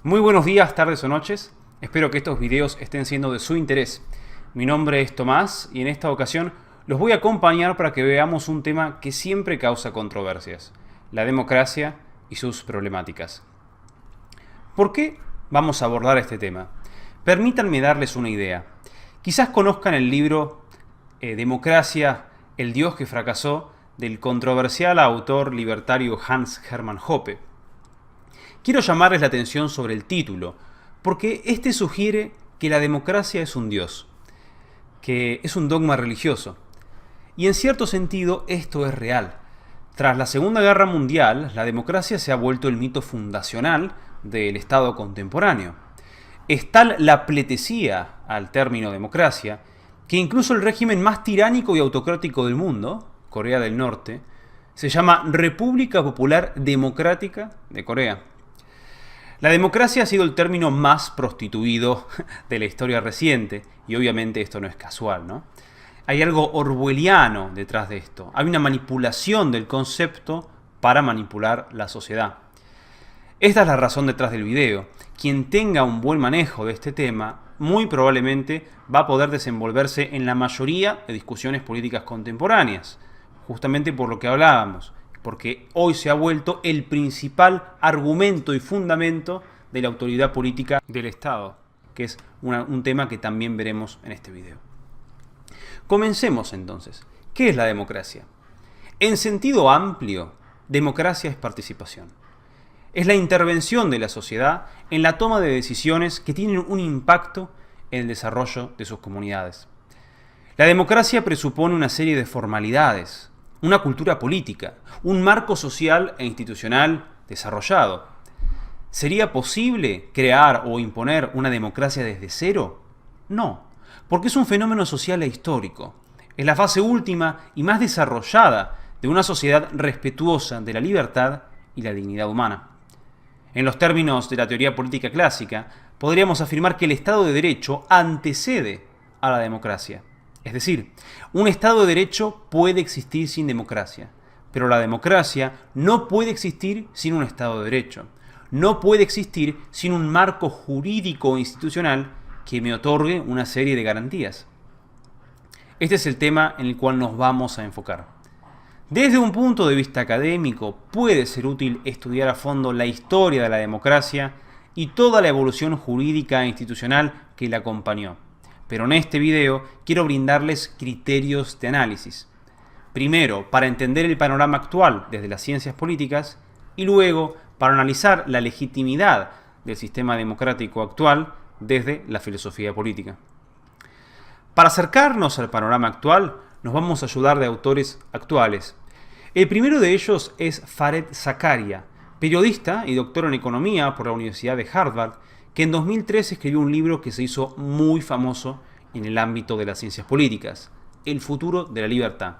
Muy buenos días, tardes o noches. Espero que estos videos estén siendo de su interés. Mi nombre es Tomás y en esta ocasión los voy a acompañar para que veamos un tema que siempre causa controversias: la democracia y sus problemáticas. ¿Por qué vamos a abordar este tema? Permítanme darles una idea. Quizás conozcan el libro Democracia, el Dios que fracasó, del controversial autor libertario Hans Hermann Hoppe. Quiero llamarles la atención sobre el título, porque este sugiere que la democracia es un dios, que es un dogma religioso. Y en cierto sentido esto es real. Tras la Segunda Guerra Mundial, la democracia se ha vuelto el mito fundacional del Estado contemporáneo. Es tal la pleitesía al término democracia, que incluso el régimen más tiránico y autocrático del mundo, Corea del Norte, se llama República Popular Democrática de Corea. La democracia ha sido el término más prostituido de la historia reciente, y obviamente esto no es casual, ¿no? Hay algo orwelliano detrás de esto. Hay una manipulación del concepto para manipular la sociedad. Esta es la razón detrás del video. Quien tenga un buen manejo de este tema, muy probablemente va a poder desenvolverse en la mayoría de discusiones políticas contemporáneas, justamente por lo que hablábamos, porque hoy se ha vuelto el principal argumento y fundamento de la autoridad política del Estado, que es un tema que también veremos en este video. Comencemos entonces. ¿Qué es la democracia? En sentido amplio, democracia es participación. Es la intervención de la sociedad en la toma de decisiones que tienen un impacto en el desarrollo de sus comunidades. La democracia presupone una serie de formalidades, una cultura política, un marco social e institucional desarrollado. ¿Sería posible crear o imponer una democracia desde cero? No, porque es un fenómeno social e histórico. Es la fase última y más desarrollada de una sociedad respetuosa de la libertad y la dignidad humana. En los términos de la teoría política clásica, podríamos afirmar que el Estado de Derecho antecede a la democracia. Es decir, un Estado de Derecho puede existir sin democracia, pero la democracia no puede existir sin un Estado de Derecho. No puede existir sin un marco jurídico o institucional que me otorgue una serie de garantías. Este es el tema en el cual nos vamos a enfocar. Desde un punto de vista académico, puede ser útil estudiar a fondo la historia de la democracia y toda la evolución jurídica e institucional que la acompañó. Pero en este video quiero brindarles criterios de análisis. Primero, para entender el panorama actual desde las ciencias políticas, y luego para analizar la legitimidad del sistema democrático actual desde la filosofía política. Para acercarnos al panorama actual, nos vamos a ayudar de autores actuales. El primero de ellos es Fareed Zakaria, periodista y doctor en economía por la Universidad de Harvard, que en 2003 escribió un libro que se hizo muy famoso en el ámbito de las ciencias políticas: El futuro de la libertad.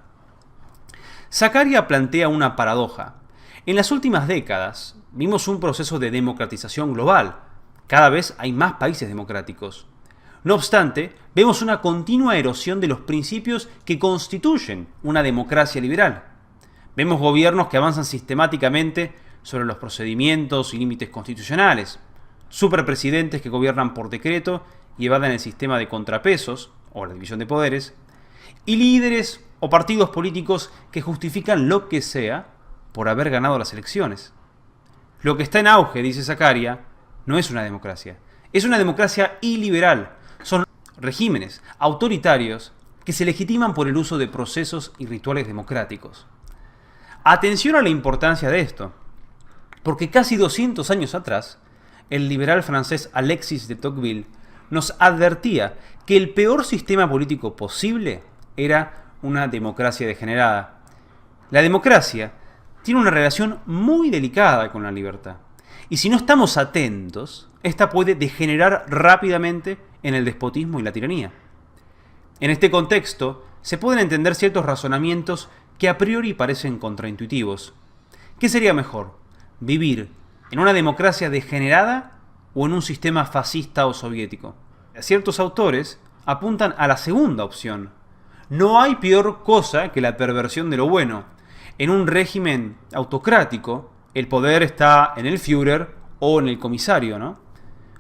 Zakaria plantea una paradoja. En las últimas décadas vimos un proceso de democratización global. Cada vez hay más países democráticos. No obstante, vemos una continua erosión de los principios que constituyen una democracia liberal. Vemos gobiernos que avanzan sistemáticamente sobre los procedimientos y límites constitucionales, superpresidentes que gobiernan por decreto y evaden el sistema de contrapesos o la división de poderes, y líderes o partidos políticos que justifican lo que sea por haber ganado las elecciones. Lo que está en auge, dice Zakaria, no es una democracia. Es una democracia iliberal. Son regímenes autoritarios que se legitiman por el uso de procesos y rituales democráticos. Atención a la importancia de esto, porque casi 200 años atrás, el liberal francés Alexis de Tocqueville nos advertía que el peor sistema político posible era una democracia degenerada. La democracia tiene una relación muy delicada con la libertad, y si no estamos atentos, esta puede degenerar rápidamente en el despotismo y la tiranía. En este contexto, se pueden entender ciertos razonamientos que a priori parecen contraintuitivos. ¿Qué sería mejor? ¿Vivir en una democracia degenerada o en un sistema fascista o soviético? Ciertos autores apuntan a la segunda opción. No hay peor cosa que la perversión de lo bueno. En un régimen autocrático, el poder está en el Führer o en el comisario, ¿no?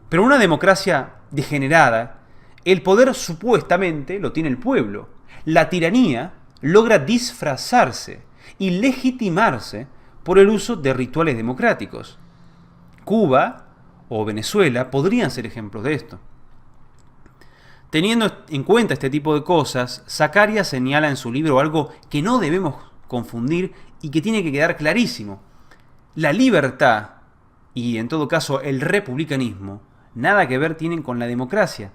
Pero en una democracia degenerada, el poder supuestamente lo tiene el pueblo. La tiranía logra disfrazarse y legitimarse por el uso de rituales democráticos. Cuba o Venezuela podrían ser ejemplos de esto. Teniendo en cuenta este tipo de cosas, Zaccaria señala en su libro algo que no debemos confundir y que tiene que quedar clarísimo. La libertad, y en todo caso el republicanismo, nada que ver tienen con la democracia.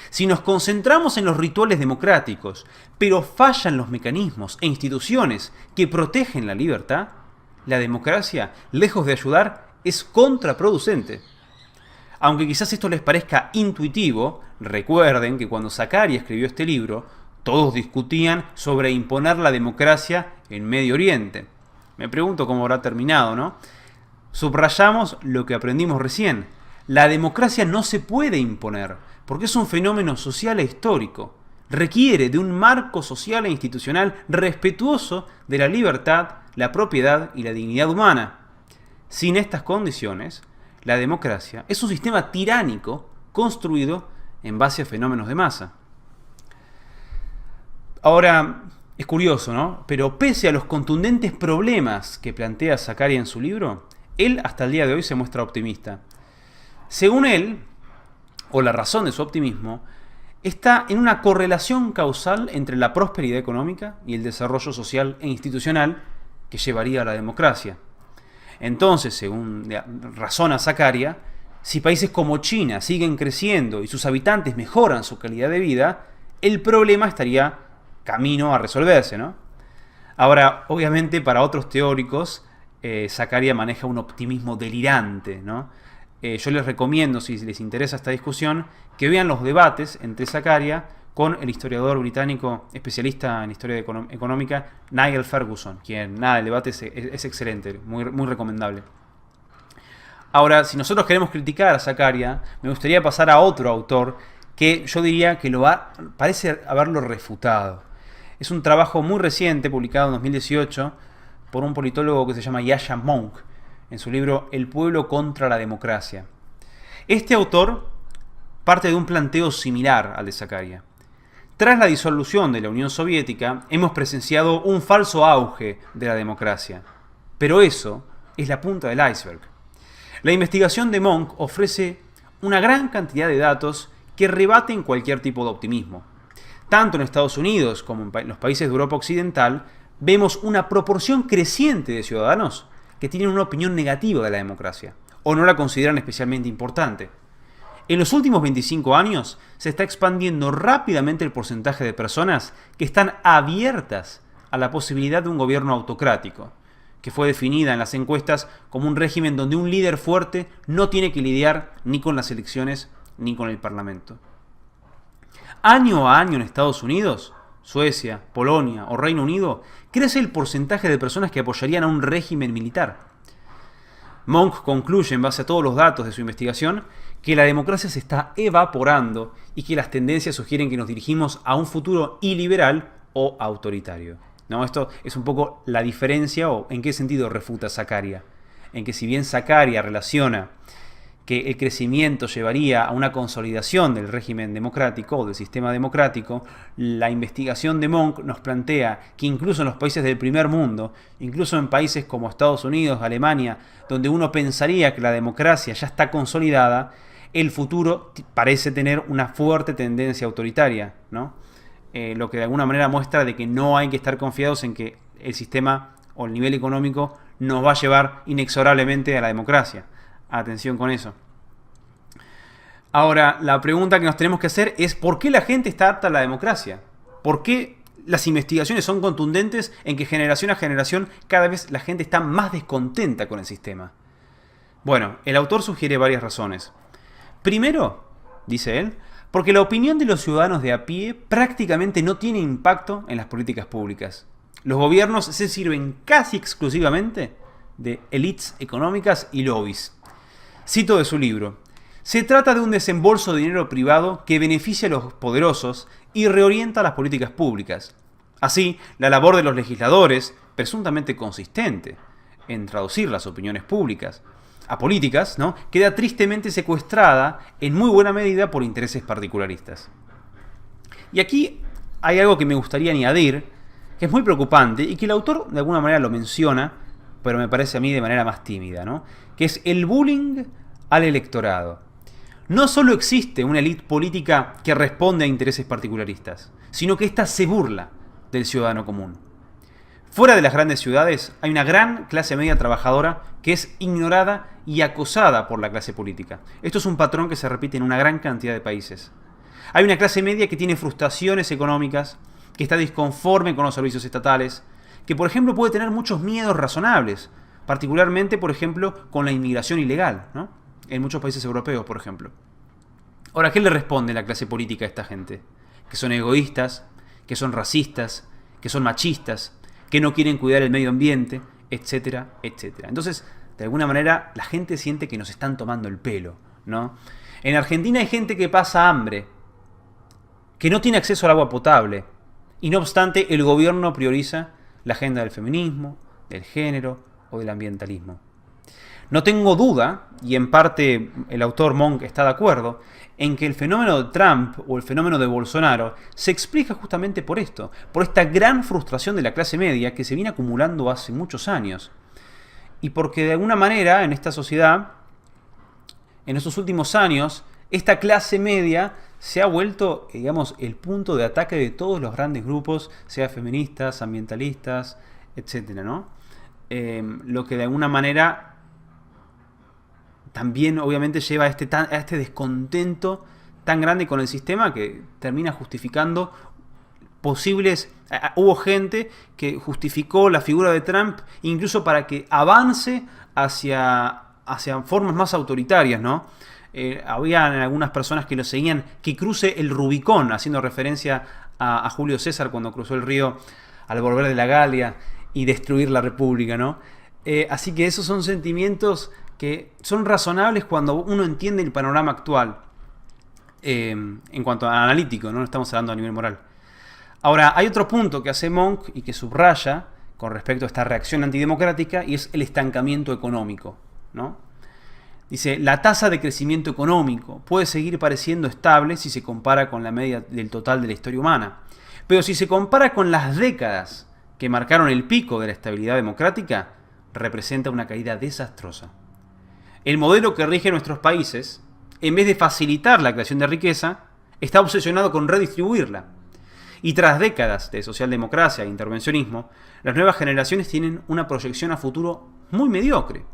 Si nos concentramos en los rituales democráticos, pero fallan los mecanismos e instituciones que protegen la libertad, la democracia, lejos de ayudar, es contraproducente. Aunque quizás esto les parezca intuitivo, recuerden que cuando Zaccaria escribió este libro, todos discutían sobre imponer la democracia en Medio Oriente. Me pregunto cómo habrá terminado, ¿no? Subrayamos lo que aprendimos recién. La democracia no se puede imponer, porque es un fenómeno social e histórico. Requiere de un marco social e institucional respetuoso de la libertad, la propiedad y la dignidad humana. Sin estas condiciones, la democracia es un sistema tiránico construido en base a fenómenos de masa. Ahora, es curioso, ¿no? Pero pese a los contundentes problemas que plantea Zaccaria en su libro, él hasta el día de hoy se muestra optimista. Según él, o la razón de su optimismo, está en una correlación causal entre la prosperidad económica y el desarrollo social e institucional que llevaría a la democracia. Entonces, según razona Zaccaria, si países como China siguen creciendo y sus habitantes mejoran su calidad de vida, el problema estaría camino a resolverse, ¿no? Ahora, obviamente, para otros teóricos, Zaccaria maneja un optimismo delirante, ¿no? Yo les recomiendo, si les interesa esta discusión, que vean los debates entre Zaccaria con el historiador británico especialista en historia económica, Niall Ferguson, quien, el debate es excelente, muy recomendable. Ahora, si nosotros queremos criticar a Zaccaria, me gustaría pasar a otro autor que yo diría que parece haberlo refutado. Es un trabajo muy reciente, publicado en 2018, por un politólogo que se llama Yascha Mounk, en su libro El pueblo contra la democracia. Este autor parte de un planteo similar al de Zaccaria. Tras la disolución de la Unión Soviética, hemos presenciado un falso auge de la democracia. Pero eso es la punta del iceberg. La investigación de Mounk ofrece una gran cantidad de datos que rebaten cualquier tipo de optimismo. Tanto en Estados Unidos como en los países de Europa Occidental, vemos una proporción creciente de ciudadanos que tienen una opinión negativa de la democracia, o no la consideran especialmente importante. En los últimos 25 años se está expandiendo rápidamente el porcentaje de personas que están abiertas a la posibilidad de un gobierno autocrático, que fue definida en las encuestas como un régimen donde un líder fuerte no tiene que lidiar ni con las elecciones ni con el Parlamento. Año a año en Estados Unidos, Suecia, Polonia o Reino Unido, crece el porcentaje de personas que apoyarían a un régimen militar. Mounk concluye, en base a todos los datos de su investigación, que la democracia se está evaporando y que las tendencias sugieren que nos dirigimos a un futuro iliberal o autoritario. ¿No? Esto es un poco la diferencia, o en qué sentido refuta Zaccaria. En que si bien Zaccaria relaciona que el crecimiento llevaría a una consolidación del régimen democrático o del sistema democrático, la investigación de Mounk nos plantea que incluso en los países del primer mundo, incluso en países como Estados Unidos, Alemania, donde uno pensaría que la democracia ya está consolidada, el futuro parece tener una fuerte tendencia autoritaria, ¿no? Lo que de alguna manera muestra de que no hay que estar confiados en que el sistema o el nivel económico nos va a llevar inexorablemente a la democracia. Atención con eso. Ahora, la pregunta que nos tenemos que hacer es ¿por qué la gente está apta a la democracia? ¿Por qué las investigaciones son contundentes en que generación a generación cada vez la gente está más descontenta con el sistema? Bueno, el autor sugiere varias razones. Primero, dice él, porque la opinión de los ciudadanos de a pie prácticamente no tiene impacto en las políticas públicas. Los gobiernos se sirven casi exclusivamente de élites económicas y lobbies. Cito de su libro: se trata de un desembolso de dinero privado que beneficia a los poderosos y reorienta las políticas públicas. Así, la labor de los legisladores, presuntamente consistente en traducir las opiniones públicas, apolíticas, ¿no? Queda tristemente secuestrada en muy buena medida por intereses particularistas. Y aquí hay algo que me gustaría añadir, que es muy preocupante y que el autor de alguna manera lo menciona, pero me parece a mí de manera más tímida, ¿no? Que es el bullying al electorado. No solo existe una élite política que responde a intereses particularistas, sino que ésta se burla del ciudadano común. Fuera de las grandes ciudades hay una gran clase media trabajadora que es ignorada y acosada por la clase política. Esto es un patrón que se repite en una gran cantidad de países. Hay una clase media que tiene frustraciones económicas, que está disconforme con los servicios estatales, que por ejemplo puede tener muchos miedos razonables, particularmente por ejemplo con la inmigración ilegal, ¿no? En muchos países europeos, por ejemplo. Ahora, ¿qué le responde la clase política a esta gente? Que son egoístas, que son racistas, que son machistas, que no quieren cuidar el medio ambiente, etcétera, etcétera. Entonces, de alguna manera, la gente siente que nos están tomando el pelo, ¿no? En Argentina hay gente que pasa hambre, que no tiene acceso al agua potable, y no obstante, el gobierno prioriza la agenda del feminismo, del género o del ambientalismo. No tengo duda, y en parte el autor Monk está de acuerdo, en que el fenómeno de Trump o el fenómeno de Bolsonaro se explica justamente por esto, por esta gran frustración de la clase media que se viene acumulando hace muchos años. Y porque de alguna manera en esta sociedad, en estos últimos años, esta clase media se ha vuelto, digamos, el punto de ataque de todos los grandes grupos, sea feministas, ambientalistas, etcétera, ¿no? Lo que de alguna manera también obviamente lleva a este descontento tan grande con el sistema que termina justificando posibles... Hubo gente que justificó la figura de Trump incluso para que avance hacia formas más autoritarias, ¿no? Había algunas personas que lo seguían, que cruce el Rubicón, haciendo referencia a Julio César cuando cruzó el río al volver de la Galia y destruir la República, ¿no? Así que esos son sentimientos que son razonables cuando uno entiende el panorama actual en cuanto a analítico, no estamos hablando a nivel moral. Ahora, hay otro punto que hace Monk y que subraya con respecto a esta reacción antidemocrática y es el estancamiento económico, ¿no? Dice, la tasa de crecimiento económico puede seguir pareciendo estable si se compara con la media del total de la historia humana, pero si se compara con las décadas que marcaron el pico de la estabilidad democrática, representa una caída desastrosa. El modelo que rige nuestros países, en vez de facilitar la creación de riqueza, está obsesionado con redistribuirla. Y tras décadas de socialdemocracia e intervencionismo, las nuevas generaciones tienen una proyección a futuro muy mediocre.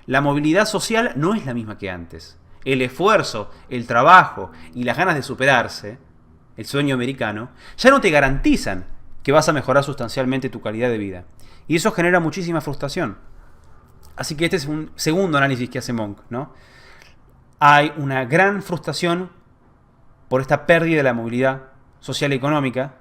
La movilidad social no es la misma que antes. El esfuerzo, el trabajo y las ganas de superarse, el sueño americano, ya no te garantizan que vas a mejorar sustancialmente tu calidad de vida. Y eso genera muchísima frustración. Así que este es un segundo análisis que hace Monk, ¿no? Hay una gran frustración por esta pérdida de la movilidad social y económica,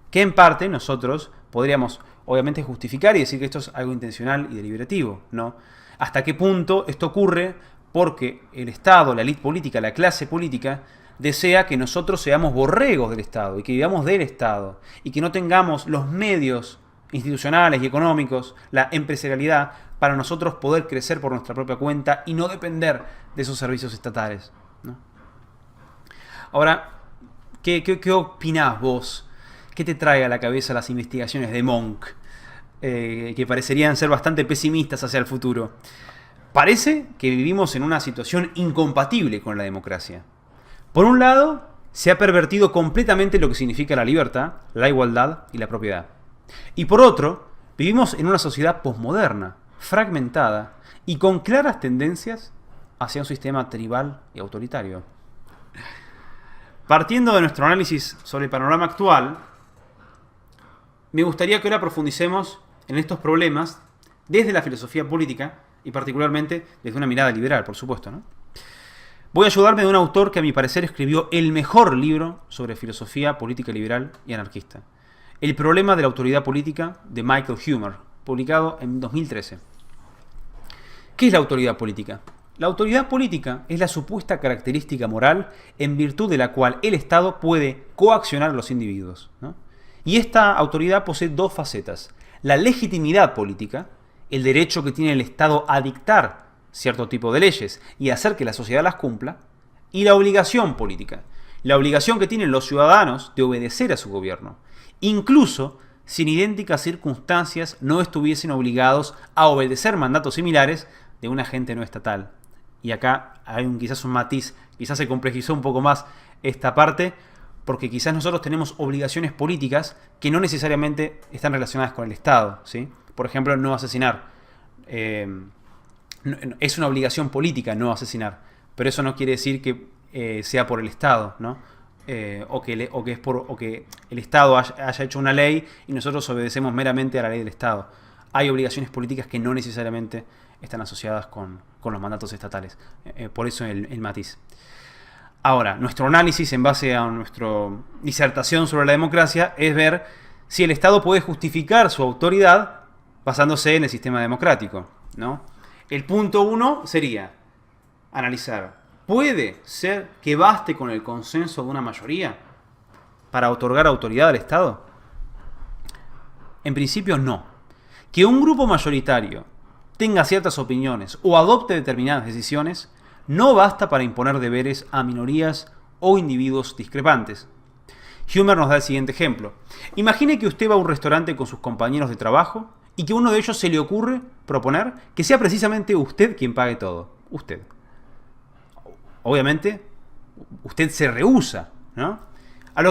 que en parte nosotros podríamos obviamente justificar y decir que esto es algo intencional y deliberativo, ¿no? ¿Hasta qué punto esto ocurre? Porque el Estado, la élite política, la clase política, desea que nosotros seamos borregos del Estado y que vivamos del Estado y que no tengamos los medios institucionales y económicos, la empresarialidad, para nosotros poder crecer por nuestra propia cuenta y no depender de esos servicios estatales, ¿no? Ahora, ¿qué opinás vos? ¿Qué te trae a la cabeza las investigaciones de Monk? Que parecerían ser bastante pesimistas hacia el futuro. Parece que vivimos en una situación incompatible con la democracia. Por un lado, se ha pervertido completamente lo que significa la libertad, la igualdad y la propiedad. Y por otro, vivimos en una sociedad posmoderna, fragmentada y con claras tendencias hacia un sistema tribal y autoritario. Partiendo de nuestro análisis sobre el panorama actual, me gustaría que ahora profundicemos en estos problemas desde la filosofía política y particularmente desde una mirada liberal, por supuesto, ¿no? Voy a ayudarme de un autor que a mi parecer escribió el mejor libro sobre filosofía política liberal y anarquista. El problema de la autoridad política, de Michael Huemer, publicado en 2013. ¿Qué es la autoridad política? La autoridad política es la supuesta característica moral en virtud de la cual el Estado puede coaccionar a los individuos, ¿no? Y esta autoridad posee dos facetas. La legitimidad política, el derecho que tiene el Estado a dictar cierto tipo de leyes y hacer que la sociedad las cumpla, y la obligación política, la obligación que tienen los ciudadanos de obedecer a su gobierno, incluso si en idénticas circunstancias no estuviesen obligados a obedecer mandatos similares de un agente no estatal. Y acá hay quizás un matiz, quizás se complejizó un poco más esta parte, porque quizás nosotros tenemos obligaciones políticas que no necesariamente están relacionadas con el Estado, ¿sí? Por ejemplo, no asesinar. Es una obligación política no asesinar, pero eso no quiere decir que sea por el Estado, ¿no? O que el Estado haya hecho una ley y nosotros obedecemos meramente a la ley del Estado. Hay obligaciones políticas que no necesariamente están asociadas con los mandatos estatales. Por eso el matiz. Ahora, nuestro análisis en base a nuestra disertación sobre la democracia es ver si el Estado puede justificar su autoridad basándose en el sistema democrático, ¿no? El punto 1 sería analizar: ¿puede ser que baste con el consenso de una mayoría para otorgar autoridad al Estado? En principio no. Que un grupo mayoritario tenga ciertas opiniones o adopte determinadas decisiones no basta para imponer deberes a minorías o individuos discrepantes. Humer nos da el siguiente ejemplo. Imagine que usted va a un restaurante con sus compañeros de trabajo y que a uno de ellos se le ocurre proponer que sea precisamente usted quien pague todo. Usted. Obviamente, usted se rehúsa, ¿no? A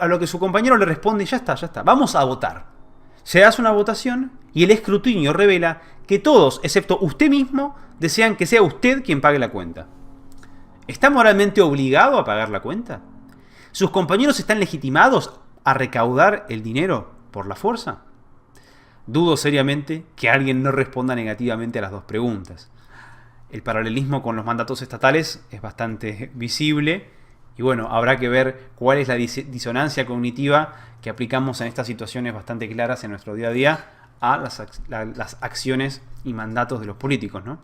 lo que su compañero le responde: ya está, vamos a votar. Se hace una votación y el escrutinio revela que todos, excepto usted mismo, desean que sea usted quien pague la cuenta. ¿Está moralmente obligado a pagar la cuenta? ¿Sus compañeros están legitimados a recaudar el dinero por la fuerza? Dudo seriamente que alguien no responda negativamente a las dos preguntas. El paralelismo con los mandatos estatales es bastante visible y bueno, habrá que ver cuál es la disonancia cognitiva que aplicamos en estas situaciones bastante claras en nuestro día a día a las acciones y mandatos de los políticos, ¿no?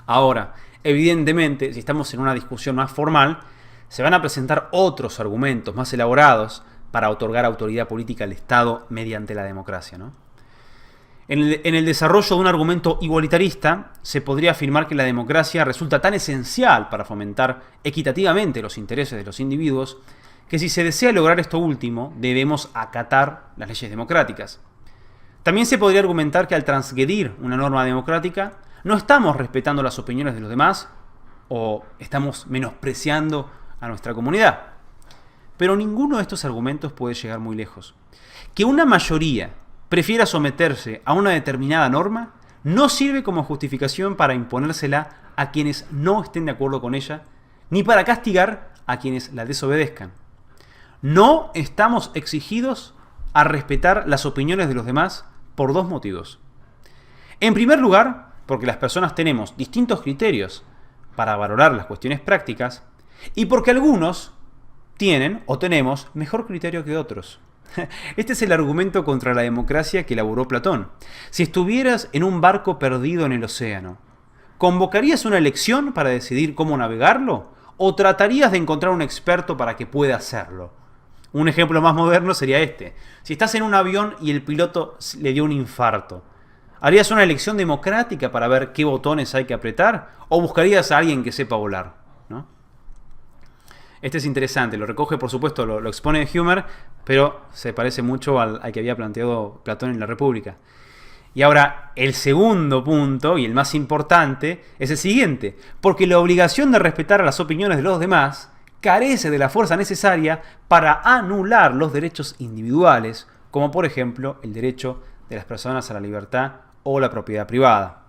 Ahora, evidentemente, si estamos en una discusión más formal, se van a presentar otros argumentos más elaborados para otorgar autoridad política al Estado mediante la democracia, ¿no? En el desarrollo de un argumento igualitarista, se podría afirmar que la democracia resulta tan esencial para fomentar equitativamente los intereses de los individuos, que si se desea lograr esto último, debemos acatar las leyes democráticas. También se podría argumentar que al transgredir una norma democrática, no estamos respetando las opiniones de los demás o estamos menospreciando a nuestra comunidad. Pero ninguno de estos argumentos puede llegar muy lejos. Que una mayoría prefiera someterse a una determinada norma no sirve como justificación para imponérsela a quienes no estén de acuerdo con ella, ni para castigar a quienes la desobedezcan. No estamos exigidos a respetar las opiniones de los demás por dos motivos. En primer lugar, porque las personas tenemos distintos criterios para valorar las cuestiones prácticas y porque algunos tienen o tenemos mejor criterio que otros. Este es el argumento contra la democracia que elaboró Platón. Si estuvieras en un barco perdido en el océano, ¿convocarías una elección para decidir cómo navegarlo? ¿O tratarías de encontrar un experto para que pueda hacerlo? Un ejemplo más moderno sería este. Si estás en un avión y el piloto le dio un infarto, ¿harías una elección democrática para ver qué botones hay que apretar? ¿O buscarías a alguien que sepa volar? ¿No? Este es interesante, lo recoge, por supuesto, lo expone Humer, pero se parece mucho al que había planteado Platón en la República. Y ahora, el segundo punto, y el más importante, es el siguiente. Porque la obligación de respetar las opiniones de los demás carece de la fuerza necesaria para anular los derechos individuales, como por ejemplo el derecho de las personas a la libertad o la propiedad privada.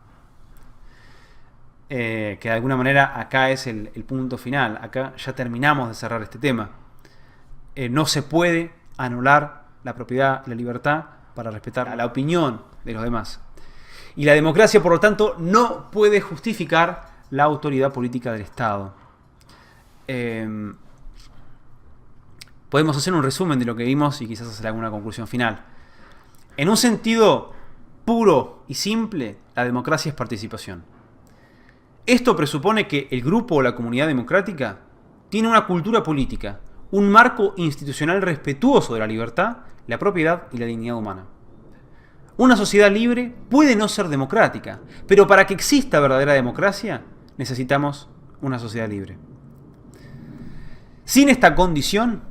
Que de alguna manera acá es el punto final. Acá ya terminamos de cerrar este tema. No se puede anular la propiedad, la libertad, para respetar la opinión de los demás. Y la democracia, por lo tanto, no puede justificar la autoridad política del Estado. Podemos hacer un resumen de lo que vimos y quizás hacer alguna conclusión final. En un sentido puro y simple, la democracia es participación. Esto presupone que el grupo o la comunidad democrática tiene una cultura política, un marco institucional respetuoso de la libertad, la propiedad y la dignidad humana. Una sociedad libre puede no ser democrática, pero para que exista verdadera democracia necesitamos una sociedad libre. Sin esta condición,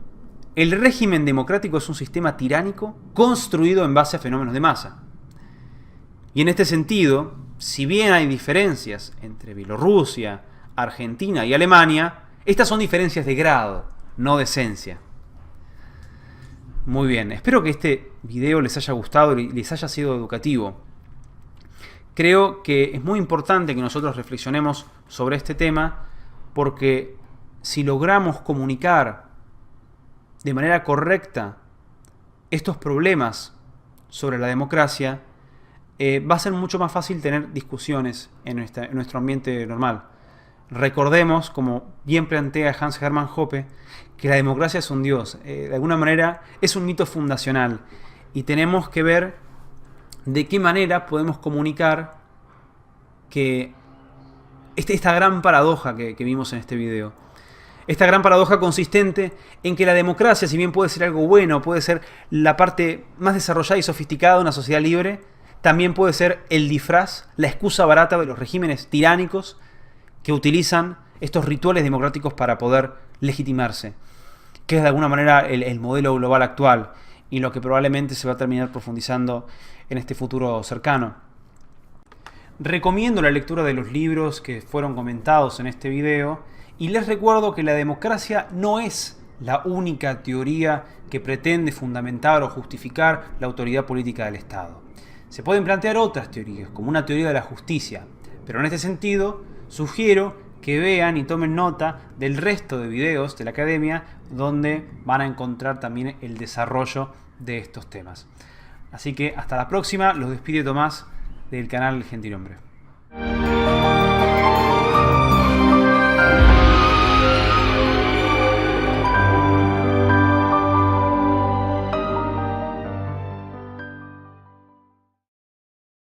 el régimen democrático es un sistema tiránico construido en base a fenómenos de masa. Y en este sentido, si bien hay diferencias entre Bielorrusia, Argentina y Alemania, estas son diferencias de grado, no de esencia. Muy bien, espero que este video les haya gustado y les haya sido educativo. Creo que es muy importante que nosotros reflexionemos sobre este tema, porque si logramos comunicar de manera correcta estos problemas sobre la democracia, va a ser mucho más fácil tener discusiones en nuestro ambiente normal. Recordemos, como bien plantea Hans Hermann Hoppe, que la democracia es un dios. De alguna manera es un mito fundacional y tenemos que ver de qué manera podemos comunicar que esta gran paradoja que vimos en este video. Esta gran paradoja consistente en que la democracia, si bien puede ser algo bueno, puede ser la parte más desarrollada y sofisticada de una sociedad libre, también puede ser el disfraz, la excusa barata de los regímenes tiránicos que utilizan estos rituales democráticos para poder legitimarse, que es de alguna manera el modelo global actual y lo que probablemente se va a terminar profundizando en este futuro cercano. Recomiendo la lectura de los libros que fueron comentados en este video y les recuerdo que la democracia no es la única teoría que pretende fundamentar o justificar la autoridad política del Estado. Se pueden plantear otras teorías, como una teoría de la justicia, pero en este sentido sugiero que vean y tomen nota del resto de videos de la academia donde van a encontrar también el desarrollo de estos temas. Así que hasta la próxima, los despide Tomás del canal El Gentilhombre.